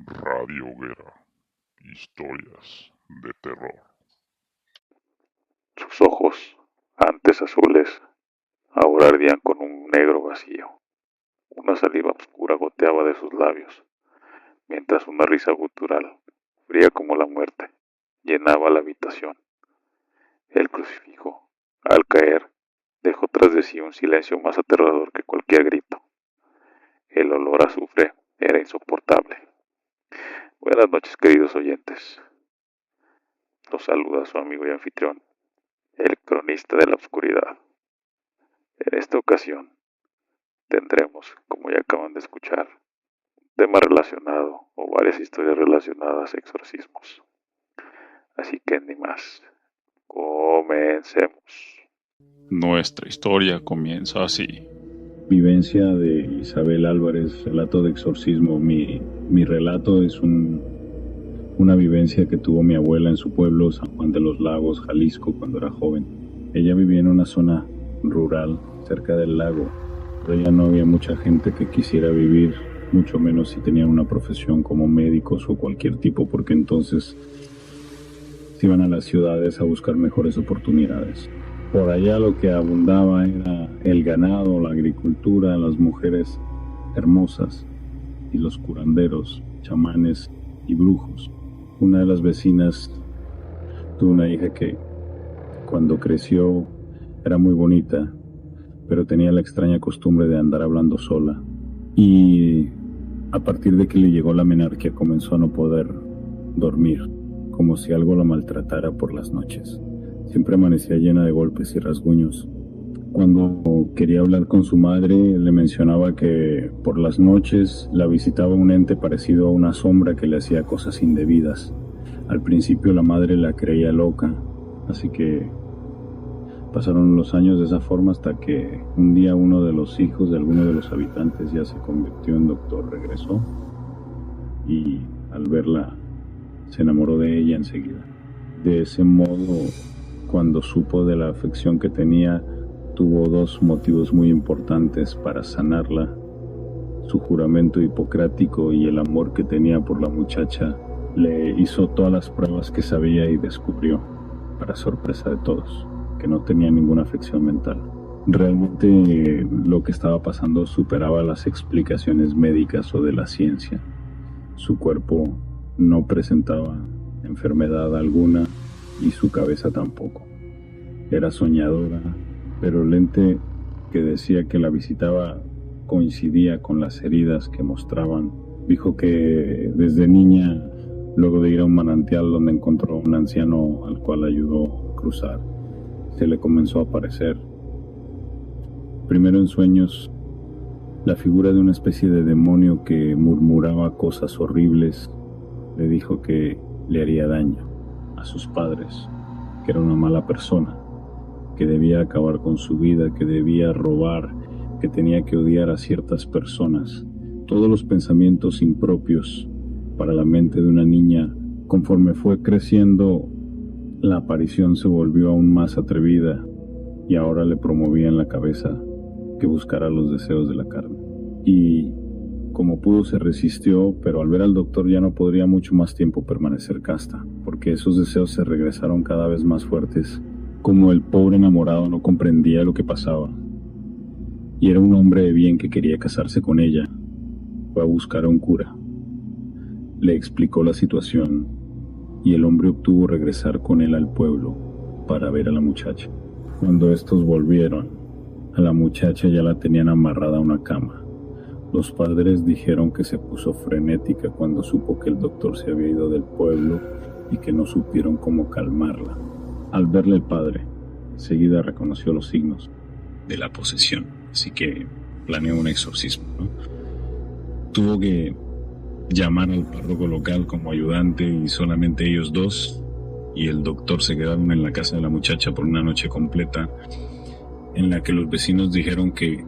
Radio Hoguera, historias de terror. Sus ojos, antes azules, ahora ardían con un negro vacío. Una saliva oscura goteaba de sus labios, mientras una risa gutural, fría como la muerte, llenaba la habitación. El crucifijo, al caer, dejó tras de sí un silencio más aterrador que cualquier grito. El olor a azufre era insoportable. Buenas noches, queridos oyentes. Los saluda su amigo y anfitrión, el cronista de la oscuridad. En esta ocasión tendremos, como ya acaban de escuchar, un tema relacionado o varias historias relacionadas a exorcismos. Así que ni más, comencemos. Nuestra historia comienza así. Vivencia de Isabel Álvarez, relato de exorcismo. Mi relato es una vivencia que tuvo mi abuela en su pueblo, San Juan de los Lagos, Jalisco, cuando era joven. Ella vivía en una zona rural, cerca del lago, pero ya no había mucha gente que quisiera vivir, mucho menos si tenían una profesión como médicos o cualquier tipo, porque entonces se iban a las ciudades a buscar mejores oportunidades. Por allá lo que abundaba era el ganado, la agricultura, las mujeres hermosas y los curanderos, chamanes y brujos. Una de las vecinas tuvo una hija que cuando creció era muy bonita, pero tenía la extraña costumbre de andar hablando sola. Y a partir de que le llegó la menarquia comenzó a no poder dormir, como si algo la maltratara por las noches. Siempre amanecía llena de golpes y rasguños. Cuando quería hablar con su madre, le mencionaba que por las noches la visitaba un ente parecido a una sombra que le hacía cosas indebidas. Al principio la madre la creía loca, así que pasaron los años de esa forma hasta que un día uno de los hijos de alguno de los habitantes ya se convirtió en doctor, regresó y al verla se enamoró de ella enseguida. De ese modo, cuando supo de la afección que tenía, tuvo dos motivos muy importantes para sanarla: su juramento hipocrático y el amor que tenía por la muchacha. Le hizo todas las pruebas que sabía y descubrió, para sorpresa de todos, que no tenía ninguna afección mental. Realmente lo que estaba pasando superaba las explicaciones médicas o de la ciencia. Su cuerpo no presentaba enfermedad alguna y su cabeza tampoco. Era soñadora, pero el ente que decía que la visitaba coincidía con las heridas que mostraban. Dijo que desde niña, luego de ir a un manantial donde encontró a un anciano al cual ayudó a cruzar, se le comenzó a aparecer, primero en sueños, la figura de una especie de demonio que murmuraba cosas horribles. Le dijo que le haría daño a sus padres, que era una mala persona, que debía acabar con su vida, que debía robar, que tenía que odiar a ciertas personas. Todos los pensamientos impropios para la mente de una niña. Conforme fue creciendo, la aparición se volvió aún más atrevida y ahora le promovía en la cabeza que buscara los deseos de la carne. Y como pudo se resistió, pero al ver al doctor ya no podría mucho más tiempo permanecer casta, porque esos deseos se regresaron cada vez más fuertes. Como el pobre enamorado no comprendía lo que pasaba, y era un hombre de bien que quería casarse con ella, fue a buscar a un cura. Le explicó la situación, y el hombre obtuvo regresar con él al pueblo para ver a la muchacha. Cuando estos volvieron, a la muchacha ya la tenían amarrada a una cama. Los padres dijeron que se puso frenética cuando supo que el doctor se había ido del pueblo y que no supieron cómo calmarla. Al verle el padre, enseguida reconoció los signos de la posesión, así que planeó un exorcismo, ¿no? Tuvo que llamar al párroco local como ayudante y solamente ellos dos y el doctor se quedaron en la casa de la muchacha por una noche completa, en la que los vecinos dijeron que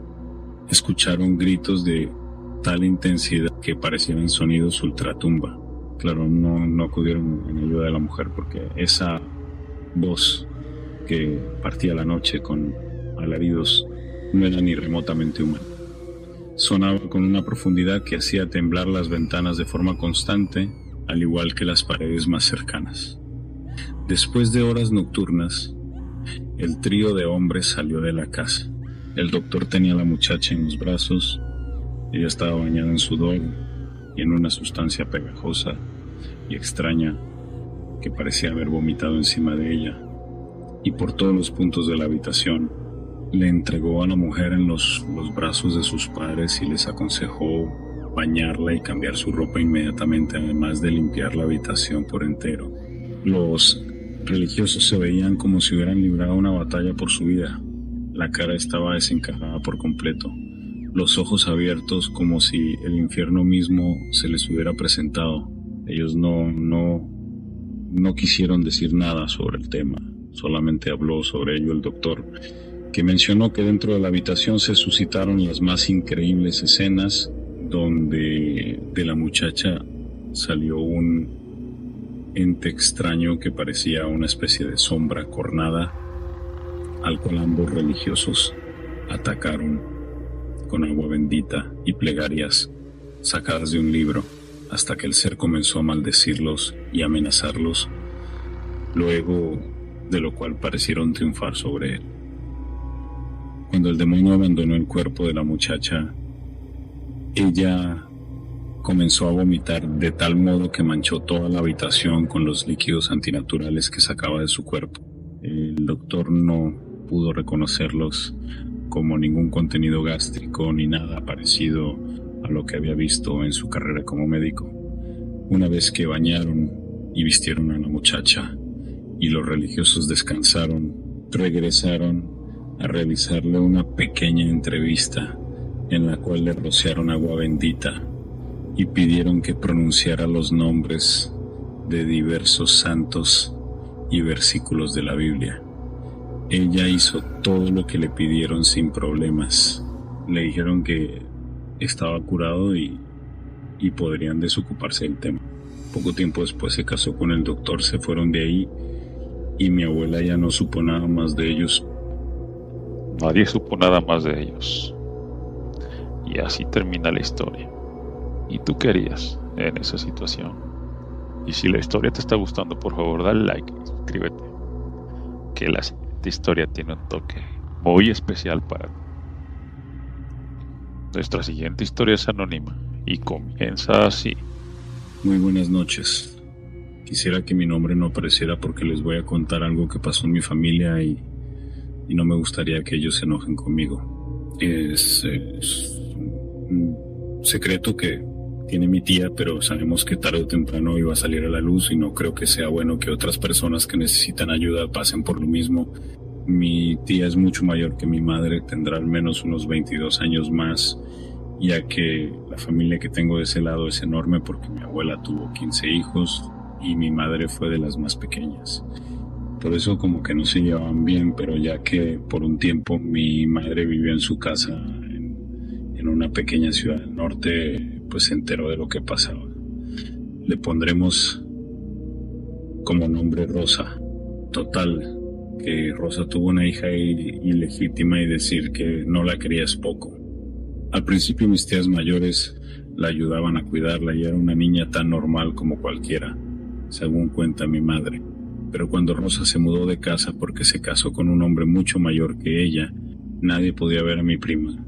escucharon gritos de tal intensidad que parecían sonidos ultratumba. Claro, no acudieron en ayuda de la mujer porque esa voz que partía la noche con alaridos no era ni remotamente humana. Sonaba con una profundidad que hacía temblar las ventanas de forma constante, al igual que las paredes más cercanas. Después de horas nocturnas, el trío de hombres salió de la casa. El doctor tenía a la muchacha en los brazos. Ella estaba bañada en sudor y en una sustancia pegajosa y extraña que parecía haber vomitado encima de ella. Y por todos los puntos de la habitación le entregó a la mujer en los brazos de sus padres y les aconsejó bañarla y cambiar su ropa inmediatamente, además de limpiar la habitación por entero. Los religiosos se veían como si hubieran librado una batalla por su vida. La cara estaba desencajada por completo, los ojos abiertos como si el infierno mismo se les hubiera presentado. Ellos no quisieron decir nada sobre el tema, solamente habló sobre ello el doctor, que mencionó que dentro de la habitación se suscitaron las más increíbles escenas, donde de la muchacha salió un ente extraño que parecía una especie de sombra cornada, al cual ambos religiosos atacaron con agua bendita y plegarias sacadas de un libro, hasta que el ser comenzó a maldecirlos y amenazarlos, luego de lo cual parecieron triunfar sobre él. Cuando el demonio abandonó el cuerpo de la muchacha, ella comenzó a vomitar de tal modo que manchó toda la habitación con los líquidos antinaturales que sacaba de su cuerpo. El doctor no pudo reconocerlos como ningún contenido gástrico ni nada parecido a lo que había visto en su carrera como médico. Una vez que bañaron y vistieron a la muchacha y los religiosos descansaron, regresaron a realizarle una pequeña entrevista en la cual le rociaron agua bendita y pidieron que pronunciara los nombres de diversos santos y versículos de la Biblia. Ella hizo todo lo que le pidieron sin problemas. Le dijeron que estaba curado y podrían desocuparse del tema. Poco tiempo después se casó con el doctor, se fueron de ahí y mi abuela ya no supo nada más de ellos. Nadie supo nada más de ellos. Y así termina la historia. ¿Y tú qué harías en esa situación? Y si la historia te está gustando, por favor dale like y suscríbete, que la siguiente historia tiene un toque muy especial para ti. Nuestra siguiente historia es anónima y comienza así. Muy buenas noches. Quisiera que mi nombre no apareciera porque les voy a contar algo que pasó en mi familia y no me gustaría que ellos se enojen conmigo. Es un secreto que tiene mi tía, pero sabemos que tarde o temprano iba a salir a la luz y no creo que sea bueno que otras personas que necesitan ayuda pasen por lo mismo. Mi tía es mucho mayor que mi madre, tendrá al menos unos 22 años más, ya que la familia que tengo de ese lado es enorme porque mi abuela tuvo 15 hijos y mi madre fue de las más pequeñas. Por eso como que no se llevaban bien, pero ya que por un tiempo mi madre vivió en su casa en una pequeña ciudad del norte, pues se enteró de lo que pasaba. Le pondremos como nombre Rosa. Total, que Rosa tuvo una hija ilegítima y decir que no la quería es poco. Al principio mis tías mayores la ayudaban a cuidarla y era una niña tan normal como cualquiera, según cuenta mi madre. Pero cuando Rosa se mudó de casa porque se casó con un hombre mucho mayor que ella, nadie podía ver a mi prima.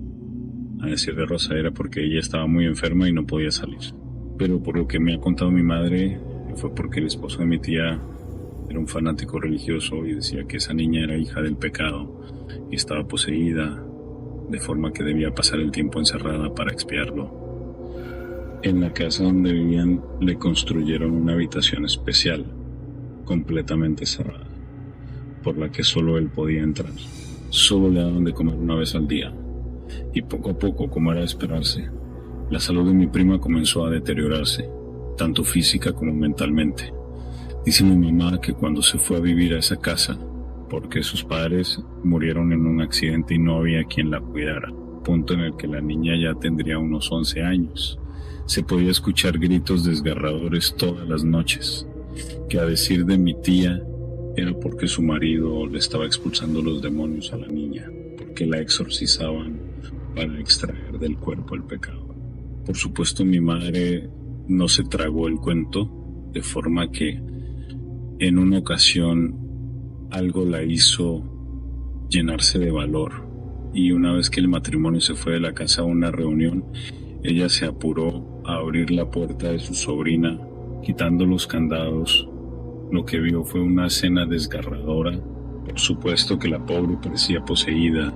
A decir de Rosa era porque ella estaba muy enferma y no podía salir. Pero por lo que me ha contado mi madre, fue porque el esposo de mi tía era un fanático religioso y decía que esa niña era hija del pecado y estaba poseída, de forma que debía pasar el tiempo encerrada para expiarlo. En la casa donde vivían le construyeron una habitación especial, completamente cerrada, por la que solo él podía entrar. Solo le daban de comer una vez al día, y poco a poco, como era de esperarse, la salud de mi prima comenzó a deteriorarse, tanto física como mentalmente. Dice mi mamá que cuando se fue a vivir a esa casa, porque sus padres murieron en un accidente y no había quien la cuidara, punto en el que la niña ya tendría unos 11 años. Se podía escuchar gritos desgarradores todas las noches, que a decir de mi tía era porque su marido le estaba expulsando los demonios a la niña, porque la exorcizaban para extraer del cuerpo el pecado. Por supuesto, mi madre no se tragó el cuento, de forma que en una ocasión algo la hizo llenarse de valor, y una vez que el matrimonio se fue de la casa a una reunión, ella se apuró a abrir la puerta de su sobrina, quitando los candados. Lo que vio fue una escena desgarradora. Por supuesto que la pobre parecía poseída.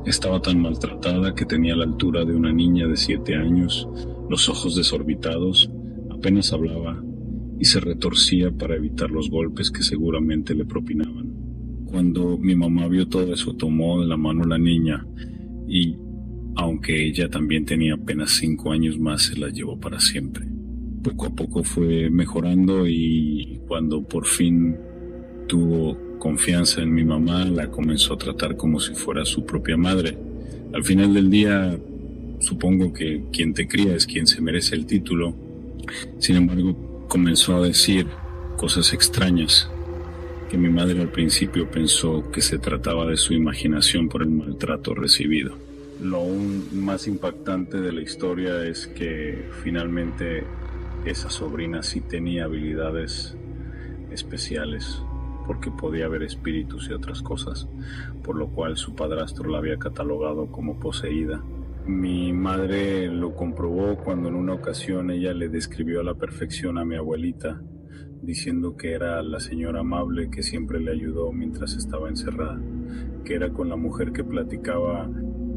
Estaba tan maltratada que tenía la altura de una niña de 7 años, los ojos desorbitados, apenas hablaba y se retorcía para evitar los golpes que seguramente le propinaban. Cuando mi mamá vio todo eso, tomó de la mano a la niña y, aunque ella también tenía apenas 5 años más, se la llevó para siempre. Poco a poco fue mejorando y cuando por fin tuvo confianza en mi mamá, la comenzó a tratar como si fuera su propia madre. Al final del día, supongo que quien te cría es quien se merece el título. Sin embargo, comenzó a decir cosas extrañas que mi madre al principio pensó que se trataba de su imaginación por el maltrato recibido. Lo aún más impactante de la historia es que finalmente esa sobrina sí tenía habilidades especiales, porque podía ver espíritus y otras cosas, por lo cual su padrastro la había catalogado como poseída. Mi madre lo comprobó cuando en una ocasión ella le describió a la perfección a mi abuelita, diciendo que era la señora amable que siempre le ayudó mientras estaba encerrada, que era con la mujer que platicaba,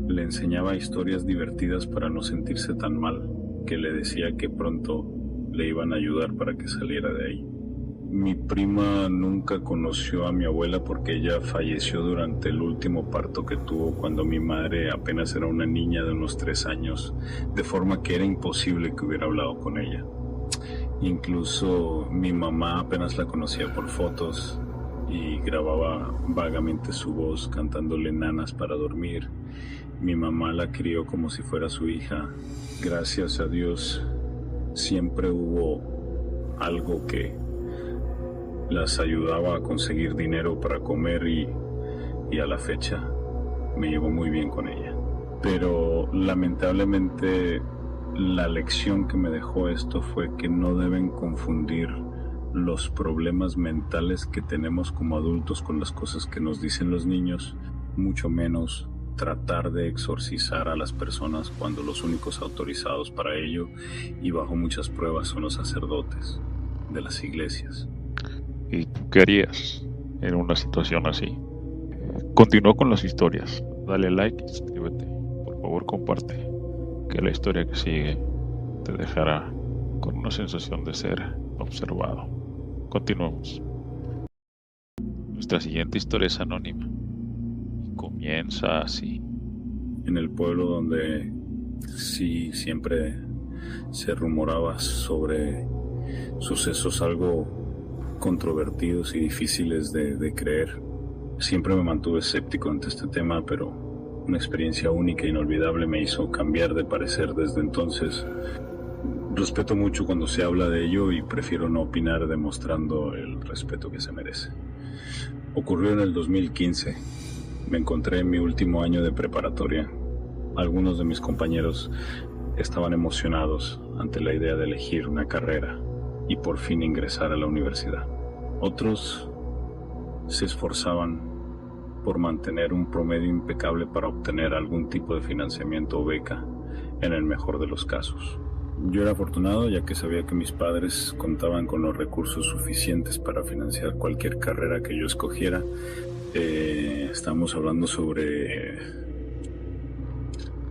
le enseñaba historias divertidas para no sentirse tan mal, que le decía que pronto le iban a ayudar para que saliera de ahí. Mi prima nunca conoció a mi abuela porque ella falleció durante el último parto que tuvo cuando mi madre apenas era una niña de unos 3 años, de forma que era imposible que hubiera hablado con ella. Incluso mi mamá apenas la conocía por fotos y grababa vagamente su voz cantándole nanas para dormir. Mi mamá la crió como si fuera su hija. Gracias a Dios siempre hubo algo que las ayudaba a conseguir dinero para comer y a la fecha me llevo muy bien con ella. Pero lamentablemente la lección que me dejó esto fue que no deben confundir los problemas mentales que tenemos como adultos con las cosas que nos dicen los niños, mucho menos tratar de exorcizar a las personas cuando los únicos autorizados para ello y bajo muchas pruebas son los sacerdotes de las iglesias. ¿Y tú qué harías en una situación así? Continúa con las historias. Dale like y suscríbete. Por favor, comparte. Que la historia que sigue te dejará con una sensación de ser observado. Continuamos. Nuestra siguiente historia es anónima. Y comienza así. En el pueblo donde sí siempre se rumoraba sobre sucesos algo controvertidos y difíciles de creer. Siempre me mantuve escéptico ante este tema, pero una experiencia única e inolvidable me hizo cambiar de parecer desde entonces. Respeto mucho cuando se habla de ello y prefiero no opinar demostrando el respeto que se merece. Ocurrió en el 2015. Me encontré en mi último año de preparatoria. Algunos de mis compañeros estaban emocionados ante la idea de elegir una carrera y por fin ingresar a la universidad. Otros se esforzaban por mantener un promedio impecable para obtener algún tipo de financiamiento o beca, en el mejor de los casos. Yo era afortunado ya que sabía que mis padres contaban con los recursos suficientes para financiar cualquier carrera que yo escogiera. Estamos hablando sobre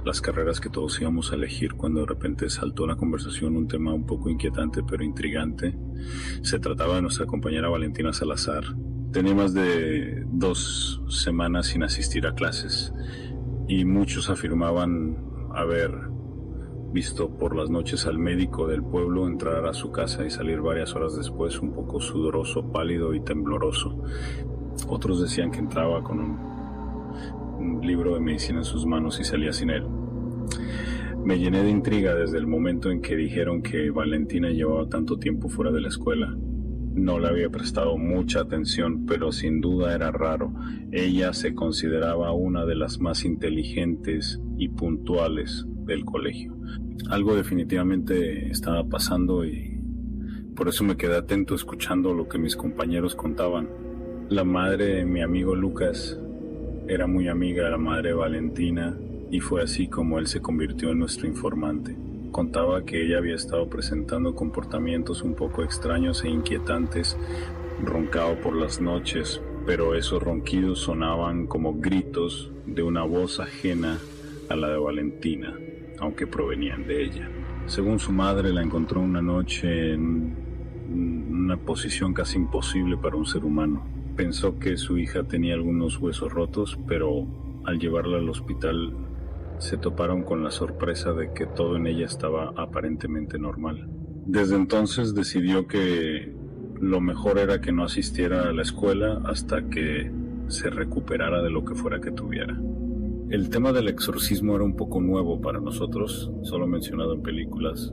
las carreras que todos íbamos a elegir cuando de repente saltó en la conversación un tema un poco inquietante pero intrigante. Se trataba de nuestra compañera Valentina Salazar. Tenía más de 2 semanas sin asistir a clases y muchos afirmaban haber visto por las noches al médico del pueblo entrar a su casa y salir varias horas después un poco sudoroso, pálido y tembloroso. Otros decían que entraba con un libro de medicina en sus manos y salía sin él. Me llené de intriga desde el momento en que dijeron que Valentina llevaba tanto tiempo fuera de la escuela. No le había prestado mucha atención, pero sin duda era raro. Ella se consideraba una de las más inteligentes y puntuales del colegio. Algo definitivamente estaba pasando y por eso me quedé atento escuchando lo que mis compañeros contaban. La madre de mi amigo Lucas era muy amiga de la madre de Valentina y fue así como él se convirtió en nuestro informante. Contaba que ella había estado presentando comportamientos un poco extraños e inquietantes, roncaba por las noches, pero esos ronquidos sonaban como gritos de una voz ajena a la de Valentina, aunque provenían de ella. Según su madre, la encontró una noche en una posición casi imposible para un ser humano. Pensó que su hija tenía algunos huesos rotos, pero al llevarla al hospital se toparon con la sorpresa de que todo en ella estaba aparentemente normal. Desde entonces decidió que lo mejor era que no asistiera a la escuela hasta que se recuperara de lo que fuera que tuviera. El tema del exorcismo era un poco nuevo para nosotros, solo mencionado en películas,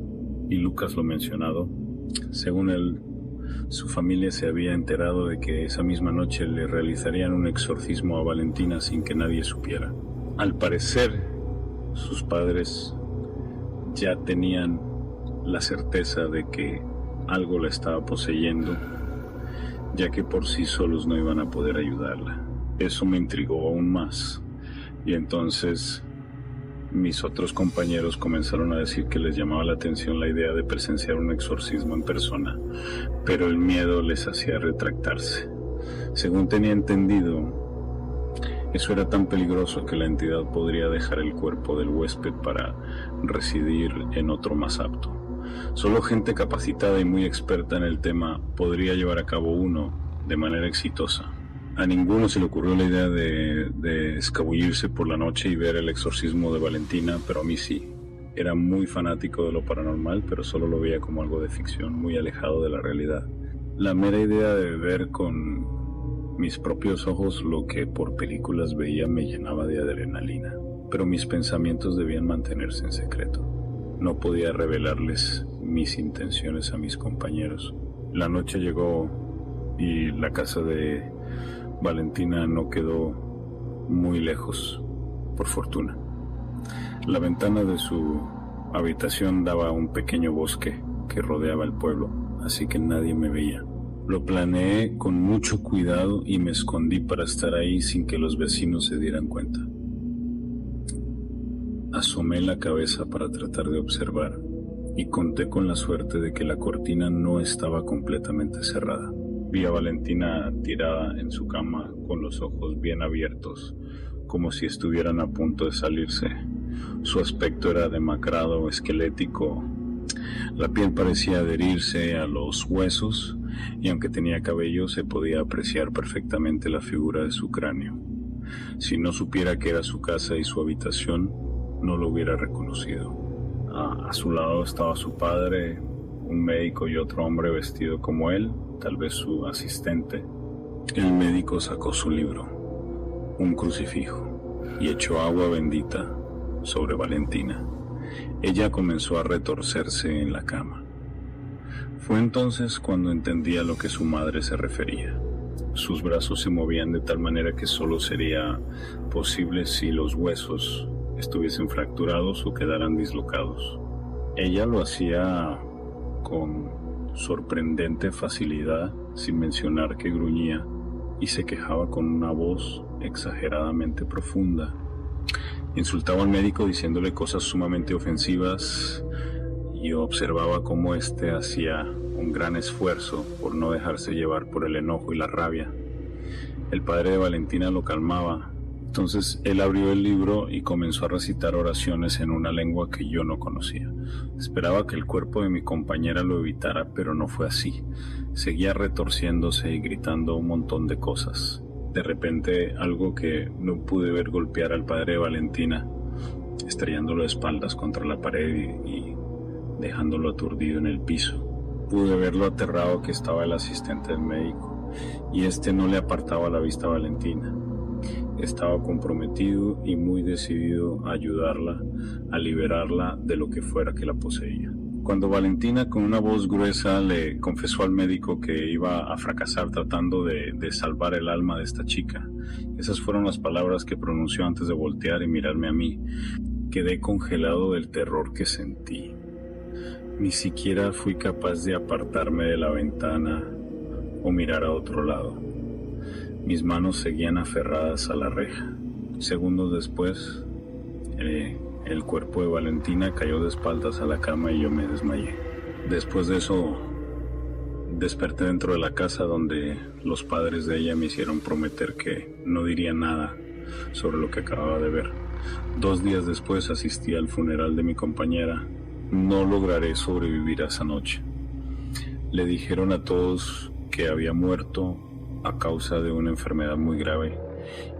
y Lucas lo mencionado. Según él, su familia se había enterado de que esa misma noche le realizarían un exorcismo a Valentina sin que nadie supiera. Al parecer, sus padres ya tenían la certeza de que algo la estaba poseyendo, ya que por sí solos no iban a poder ayudarla. Eso me intrigó aún más, y entonces mis otros compañeros comenzaron a decir que les llamaba la atención la idea de presenciar un exorcismo en persona, pero el miedo les hacía retractarse. Según tenía entendido, eso era tan peligroso que la entidad podría dejar el cuerpo del huésped para residir en otro más apto. Solo gente capacitada y muy experta en el tema podría llevar a cabo uno de manera exitosa. A ninguno se le ocurrió la idea de escabullirse por la noche y ver el exorcismo de Valentina, pero a mí sí. Era muy fanático de lo paranormal, pero solo lo veía como algo de ficción, muy alejado de la realidad. La mera idea de ver con mis propios ojos lo que por películas veía me llenaba de adrenalina, pero mis pensamientos debían mantenerse en secreto. No podía revelarles mis intenciones a mis compañeros. La noche llegó y la casa de Valentina no quedó muy lejos, por fortuna. La ventana de su habitación daba a un pequeño bosque que rodeaba el pueblo, así que nadie me veía. Lo planeé con mucho cuidado y me escondí para estar ahí sin que los vecinos se dieran cuenta. Asomé la cabeza para tratar de observar y conté con la suerte de que la cortina no estaba completamente cerrada. Vi a Valentina tirada en su cama con los ojos bien abiertos, como si estuvieran a punto de salirse. Su aspecto era demacrado, esquelético. La piel parecía adherirse a los huesos y aunque tenía cabello se podía apreciar perfectamente la figura de su cráneo. Si no supiera que era su casa y su habitación, no lo hubiera reconocido. A su lado estaba su padre, un médico y otro hombre vestido como él, tal vez su asistente. El médico sacó su libro, un crucifijo, y echó agua bendita sobre Valentina. Ella comenzó a retorcerse en la cama. Fue entonces cuando entendí a lo que su madre se refería. Sus brazos se movían de tal manera que solo sería posible si los huesos estuviesen fracturados o quedaran dislocados. Ella lo hacía con sorprendente facilidad, sin mencionar que gruñía, y se quejaba con una voz exageradamente profunda. Insultaba al médico diciéndole cosas sumamente ofensivas y observaba cómo éste hacía un gran esfuerzo por no dejarse llevar por el enojo y la rabia. El padre de Valentina lo calmaba. Entonces él abrió el libro y comenzó a recitar oraciones en una lengua que yo no conocía. Esperaba que el cuerpo de mi compañera lo evitara, pero no fue así. Seguía retorciéndose y gritando un montón de cosas. De repente, algo que no pude ver golpear al padre de Valentina, estrellándolo de espaldas contra la pared y dejándolo aturdido en el piso. Pude ver lo aterrado que estaba el asistente del médico, y este no le apartaba la vista a Valentina. Estaba comprometido y muy decidido a ayudarla, a liberarla de lo que fuera que la poseía. Cuando Valentina, con una voz gruesa, le confesó al médico que iba a fracasar tratando de salvar el alma de esta chica, esas fueron las palabras que pronunció antes de voltear y mirarme a mí. Quedé congelado del terror que sentí. Ni siquiera fui capaz de apartarme de la ventana o mirar a otro lado. Mis manos seguían aferradas a la reja. Segundos después, el cuerpo de Valentina cayó de espaldas a la cama y yo me desmayé. Después de eso, desperté dentro de la casa donde los padres de ella me hicieron prometer que no diría nada sobre lo que acababa de ver. 2 días después asistí al funeral de mi compañera. No lograré sobrevivir a esa noche. Le dijeron a todos que había muerto a causa de una enfermedad muy grave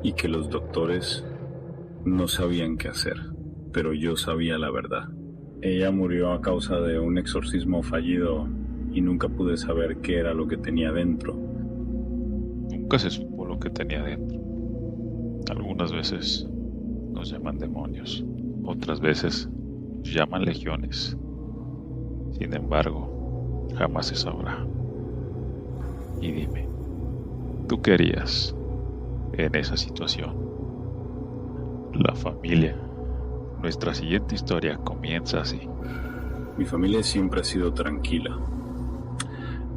y que los doctores no sabían qué hacer, pero yo sabía la verdad. Ella murió a causa de un exorcismo fallido y nunca pude saber qué era lo que tenía dentro. Nunca se supo lo que tenía dentro. Algunas veces nos llaman demonios, otras veces nos llaman legiones. Sin embargo, jamás se sabrá. Y dime, ¿tú qué harías en esa situación? La familia. Nuestra siguiente historia comienza así. Mi familia siempre ha sido tranquila.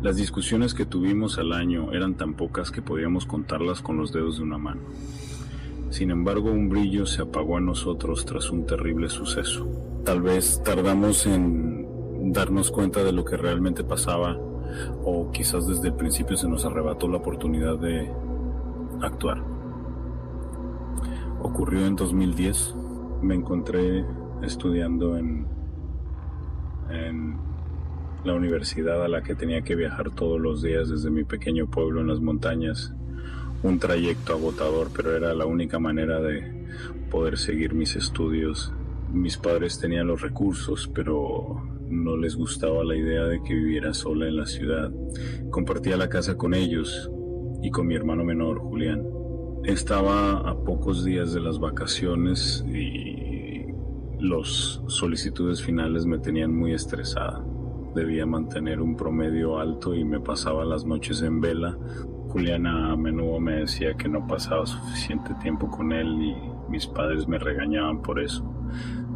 Las discusiones que tuvimos al año eran tan pocas que podíamos contarlas con los dedos de una mano. Sin embargo, un brillo se apagó en nosotros tras un terrible suceso. Tal vez tardamos en darnos cuenta de lo que realmente pasaba, o quizás desde el principio se nos arrebató la oportunidad de actuar. Ocurrió en 2010. Me encontré estudiando en la universidad a la que tenía que viajar todos los días desde mi pequeño pueblo en las montañas. Un trayecto agotador, pero era la única manera de poder seguir mis estudios. Mis padres tenían los recursos, pero no les gustaba la idea de que viviera sola en la ciudad. Compartía la casa con ellos y con mi hermano menor, Julián. Estaba a pocos días de las vacaciones y las solicitudes finales me tenían muy estresada. Debía mantener un promedio alto y me pasaba las noches en vela. Juliana a menudo me decía que no pasaba suficiente tiempo con él y mis padres me regañaban por eso.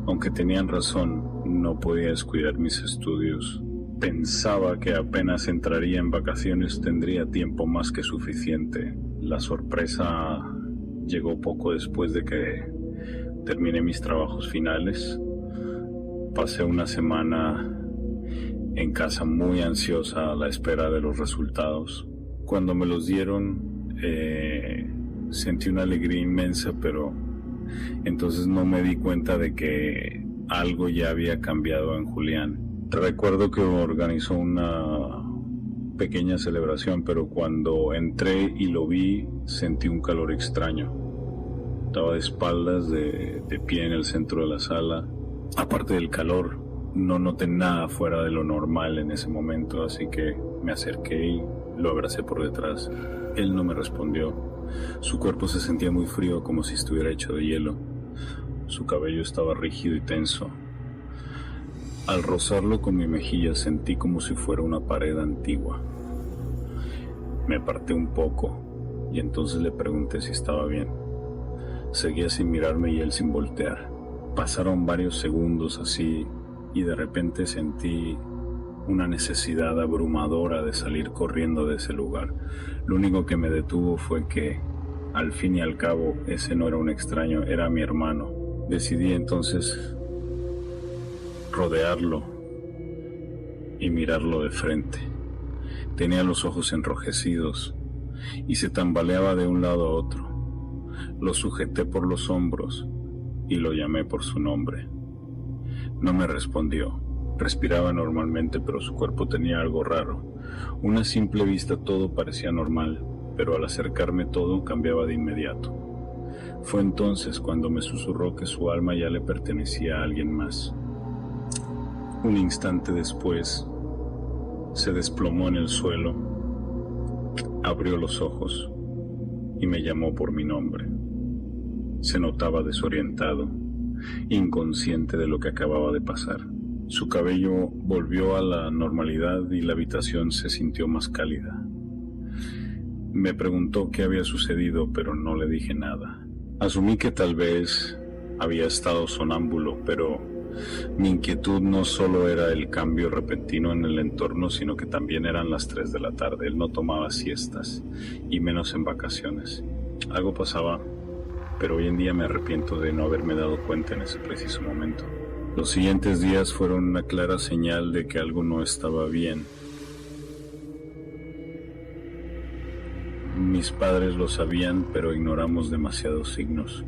Aunque tenían razón, no podía descuidar mis estudios. Pensaba que apenas entraría en vacaciones tendría tiempo más que suficiente. La sorpresa llegó poco después de que terminé mis trabajos finales. Pasé una semana en casa muy ansiosa a la espera de los resultados. Cuando me los dieron, sentí una alegría inmensa, pero entonces no me di cuenta de que algo ya había cambiado en Julián. Recuerdo que organizó una pequeña celebración, pero cuando entré y lo vi, sentí un calor extraño. Estaba de espaldas, de pie en el centro de la sala. Aparte del calor, no noté nada fuera de lo normal en ese momento, así que me acerqué y lo abracé por detrás. Él no me respondió. Su cuerpo se sentía muy frío, como si estuviera hecho de hielo. Su cabello estaba rígido y tenso. Al rozarlo con mi mejilla sentí como si fuera una pared antigua. Me aparté un poco y entonces le pregunté si estaba bien. Seguía sin mirarme y él sin voltear. Pasaron varios segundos así y de repente sentí una necesidad abrumadora de salir corriendo de ese lugar. Lo único que me detuvo fue que, al fin y al cabo, ese no era un extraño, era mi hermano. Decidí entonces rodearlo y mirarlo de frente. Tenía los ojos enrojecidos y se tambaleaba de un lado a otro. Lo sujeté por los hombros y lo llamé por su nombre. No me respondió. Respiraba normalmente, pero su cuerpo tenía algo raro. Una simple vista todo parecía normal, pero al acercarme todo cambiaba de inmediato. Fue entonces cuando me susurró que su alma ya le pertenecía a alguien más. Un instante después, se desplomó en el suelo, abrió los ojos y me llamó por mi nombre. Se notaba desorientado, inconsciente de lo que acababa de pasar. Su cabello volvió a la normalidad y la habitación se sintió más cálida. Me preguntó qué había sucedido, pero no le dije nada. Asumí que tal vez había estado sonámbulo, pero mi inquietud no solo era el cambio repentino en el entorno, sino que también eran las 3 de la tarde. Él no tomaba siestas, y menos en vacaciones. Algo pasaba, pero hoy en día me arrepiento de no haberme dado cuenta en ese preciso momento. Los siguientes días fueron una clara señal de que algo no estaba bien. Mis padres lo sabían, pero ignoramos demasiados signos.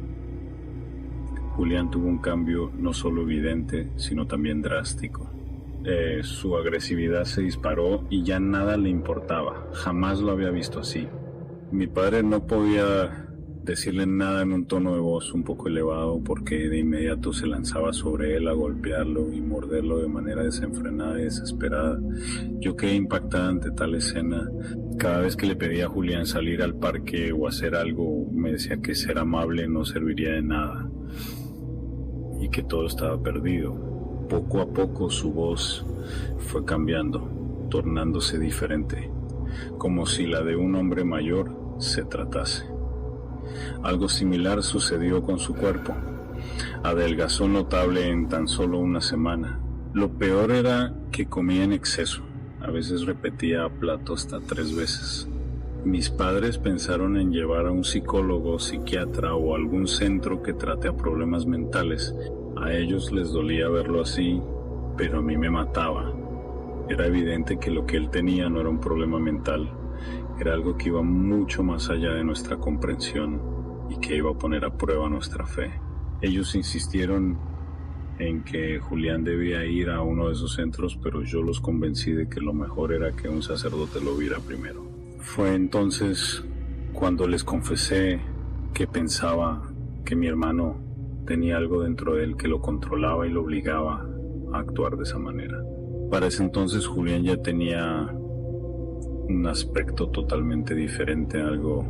Julián tuvo un cambio no solo evidente, sino también drástico. Su agresividad se disparó y ya nada le importaba. Jamás lo había visto así. Mi padre no podía decirle nada en un tono de voz un poco elevado, porque de inmediato se lanzaba sobre él a golpearlo y morderlo de manera desenfrenada y desesperada. Yo quedé impactada ante tal escena. Cada vez que le pedía a Julián salir al parque o hacer algo, me decía que ser amable no serviría de nada y que todo estaba perdido. Poco a poco su voz fue cambiando, tornándose diferente, como si la de un hombre mayor se tratase. Algo similar sucedió con su cuerpo. Adelgazó notable en tan solo una semana. Lo peor era que comía en exceso. A veces repetía plato hasta 3 veces. Mis padres pensaron en llevar a un psicólogo, psiquiatra o algún centro que trate a problemas mentales. A ellos les dolía verlo así, pero a mí me mataba. Era evidente que lo que él tenía no era un problema mental. Era algo que iba mucho más allá de nuestra comprensión y que iba a poner a prueba nuestra fe. Ellos insistieron en que Julián debía ir a uno de esos centros, pero yo los convencí de que lo mejor era que un sacerdote lo viera primero. Fue entonces cuando les confesé que pensaba que mi hermano tenía algo dentro de él que lo controlaba y lo obligaba a actuar de esa manera. Para ese entonces Julián ya tenía un aspecto totalmente diferente, algo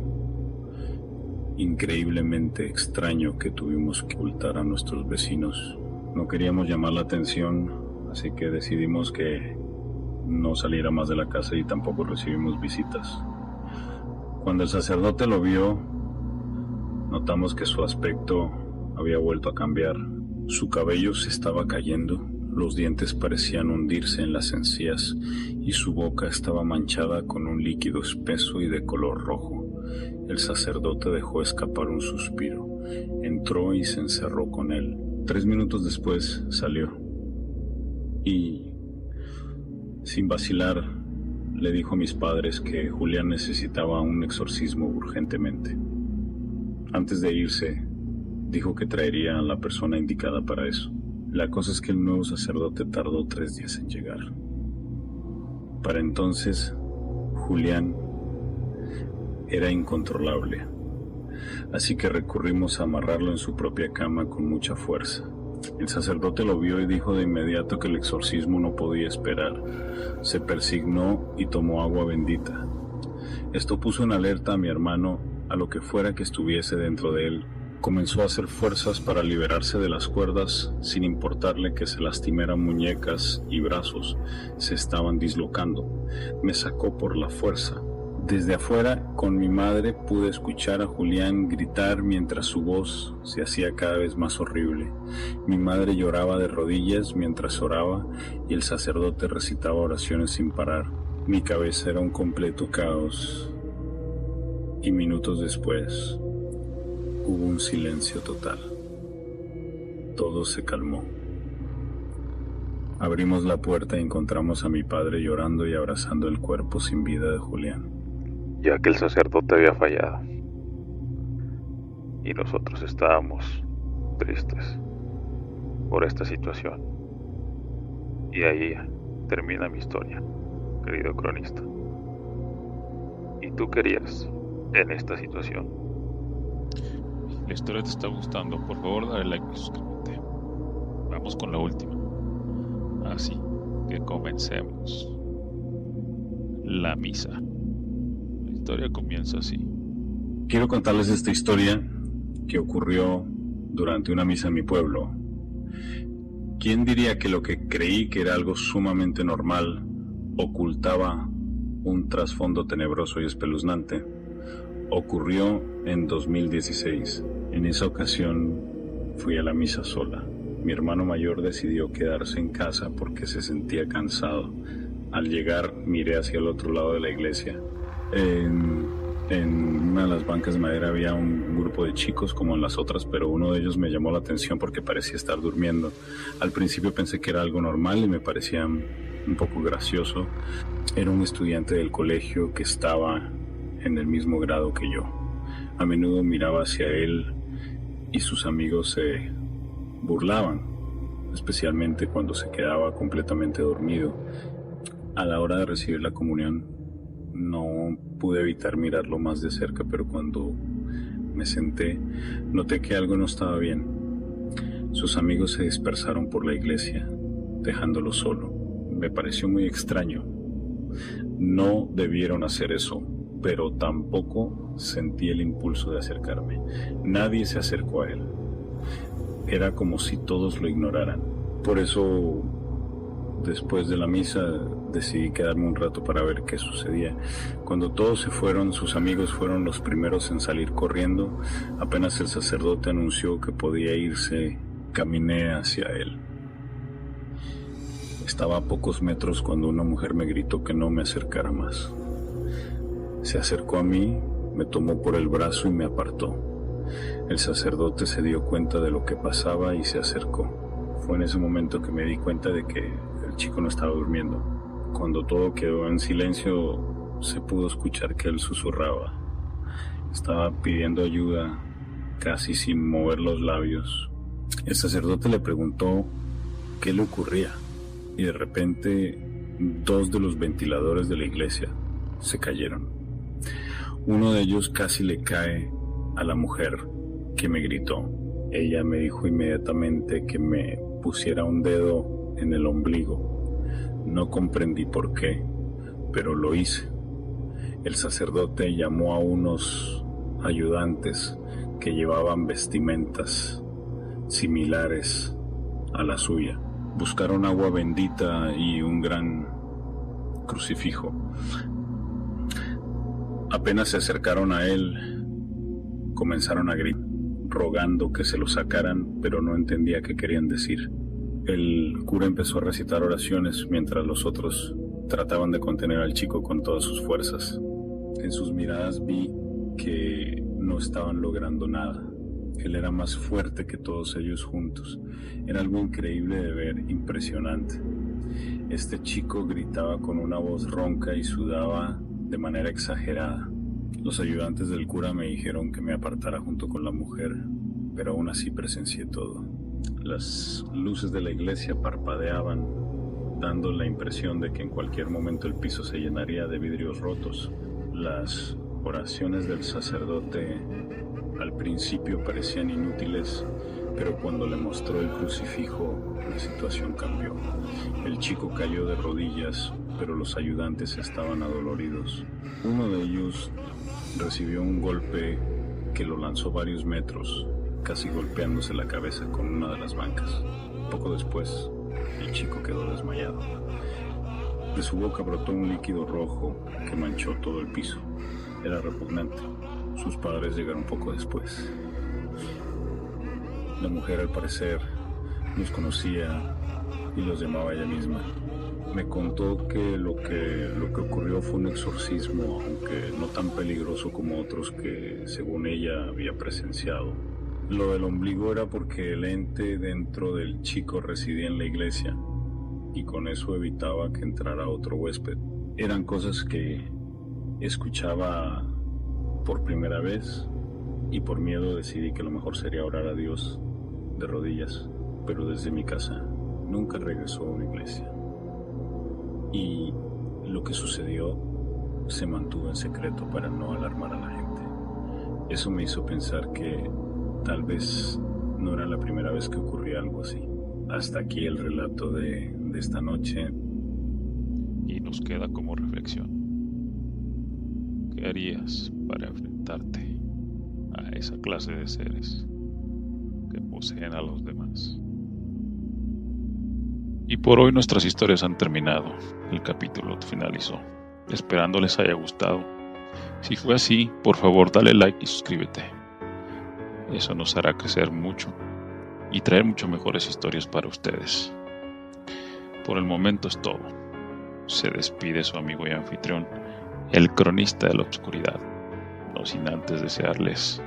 increíblemente extraño que tuvimos que ocultar a nuestros vecinos. No queríamos llamar la atención, así que decidimos que no saliera más de la casa y tampoco recibimos visitas. Cuando el sacerdote lo vio, notamos que su aspecto había vuelto a cambiar. Su cabello se estaba cayendo, los dientes parecían hundirse en las encías y su boca estaba manchada con un líquido espeso y de color rojo. El sacerdote dejó escapar un suspiro, entró y se encerró con él. 3 minutos después salió y, sin vacilar, le dijo a mis padres que Julián necesitaba un exorcismo urgentemente. Antes de irse, dijo que traería a la persona indicada para eso. La cosa es que el nuevo sacerdote tardó 3 días en llegar. Para entonces, Julián era incontrolable, así que recurrimos a amarrarlo en su propia cama con mucha fuerza. El sacerdote lo vio y dijo de inmediato que el exorcismo no podía esperar. Se persignó y tomó agua bendita. Esto puso en alerta a mi hermano a lo que fuera que estuviese dentro de él. Comenzó a hacer fuerzas para liberarse de las cuerdas, sin importarle que se lastimaran muñecas y brazos. Se estaban dislocando. Me sacó por la fuerza. Desde afuera, con mi madre, pude escuchar a Julián gritar mientras su voz se hacía cada vez más horrible. Mi madre lloraba de rodillas mientras oraba y el sacerdote recitaba oraciones sin parar. Mi cabeza era un completo caos. Y minutos después, hubo un silencio total. Todo se calmó. Abrimos la puerta y encontramos a mi padre llorando y abrazando el cuerpo sin vida de Julián, ya que el sacerdote había fallado. Y nosotros estábamos tristes por esta situación. Y ahí termina mi historia, querido cronista. ¿Y tú querías en esta situación? Si la historia te está gustando, por favor dale like y suscríbete. Vamos con la última. Así que comencemos. La misa. La historia comienza así. Quiero contarles esta historia que ocurrió durante una misa en mi pueblo. ¿Quién diría que lo que creí que era algo sumamente normal ocultaba un trasfondo tenebroso y espeluznante? Ocurrió en 2016. En esa ocasión fui a la misa sola. Mi hermano mayor decidió quedarse en casa porque se sentía cansado. Al llegar miré hacia el otro lado de la iglesia. En una de las bancas de madera había un grupo de chicos como en las otras, pero uno de ellos me llamó la atención porque parecía estar durmiendo. Al principio pensé que era algo normal y me parecía un poco gracioso. Era un estudiante del colegio que estaba en el mismo grado que yo. A menudo miraba hacia él y sus amigos se burlaban, especialmente cuando se quedaba completamente dormido. A la hora de recibir la comunión no pude evitar mirarlo más de cerca, pero cuando me senté noté que algo no estaba bien. Sus amigos se dispersaron por la iglesia, dejándolo solo. Me pareció muy extraño. No debieron hacer eso, pero tampoco sentí el impulso de acercarme. Nadie se acercó a él. Era como si todos lo ignoraran. Por eso, después de la misa, decidí quedarme un rato para ver qué sucedía. Cuando todos se fueron, sus amigos fueron los primeros en salir corriendo. Apenas el sacerdote anunció que podía irse, caminé hacia él. Estaba a pocos metros cuando una mujer me gritó que no me acercara más. Se acercó a mí, me tomó por el brazo y me apartó. El sacerdote se dio cuenta de lo que pasaba y se acercó. Fue en ese momento que me di cuenta de que el chico no estaba durmiendo. Cuando todo quedó en silencio, se pudo escuchar que él susurraba. Estaba pidiendo ayuda, casi sin mover los labios. El sacerdote le preguntó qué le ocurría, y de repente 2 de los ventiladores de la iglesia se cayeron. Uno de ellos casi le cae a la mujer que me gritó. Ella me dijo inmediatamente que me pusiera un dedo en el ombligo. No comprendí por qué, pero lo hice. El sacerdote llamó a unos ayudantes que llevaban vestimentas similares a la suya. Buscaron agua bendita y un gran crucifijo. Apenas se acercaron a él, comenzaron a gritar, rogando que se lo sacaran, pero no entendía qué querían decir. El cura empezó a recitar oraciones mientras los otros trataban de contener al chico con todas sus fuerzas. En sus miradas vi que no estaban logrando nada. Él era más fuerte que todos ellos juntos. Era algo increíble de ver, impresionante. Este chico gritaba con una voz ronca y sudaba de manera exagerada. Los ayudantes del cura me dijeron que me apartara junto con la mujer, pero aún así presencié todo. Las luces de la iglesia parpadeaban, dando la impresión de que en cualquier momento el piso se llenaría de vidrios rotos. Las oraciones del sacerdote al principio parecían inútiles, pero cuando le mostró el crucifijo, la situación cambió. El chico cayó de rodillas, pero los ayudantes estaban adoloridos. Uno de ellos recibió un golpe que lo lanzó varios metros, casi golpeándose la cabeza con una de las bancas. Poco después, el chico quedó desmayado. De su boca brotó un líquido rojo que manchó todo el piso. Era repugnante. Sus padres llegaron poco después. La mujer, al parecer, los conocía y los llamaba ella misma. Me contó que lo que ocurrió fue un exorcismo, aunque no tan peligroso como otros que, según ella, había presenciado. Lo del ombligo era porque el ente dentro del chico residía en la iglesia y con eso evitaba que entrara otro huésped. Eran cosas que escuchaba por primera vez y por miedo decidí que lo mejor sería orar a Dios de rodillas, pero desde mi casa nunca regresó a una iglesia. Y lo que sucedió se mantuvo en secreto para no alarmar a la gente. Eso me hizo pensar que tal vez no era la primera vez que ocurría algo así. Hasta aquí el relato de esta noche. Y nos queda como reflexión: ¿qué harías para enfrentarte a esa clase de seres que poseen a los demás? Y por hoy nuestras historias han terminado. El capítulo finalizó. Esperando les haya gustado. Si fue así, por favor dale like y suscríbete. Eso nos hará crecer mucho y traer mucho mejores historias para ustedes. Por el momento es todo. Se despide su amigo y anfitrión, el cronista de la oscuridad, no sin antes desearles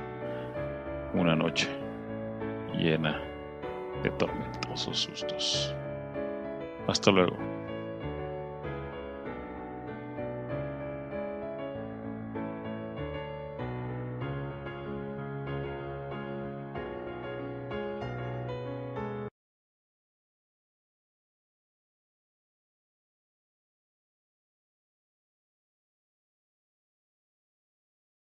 una noche llena de tormentosos sustos. Hasta luego.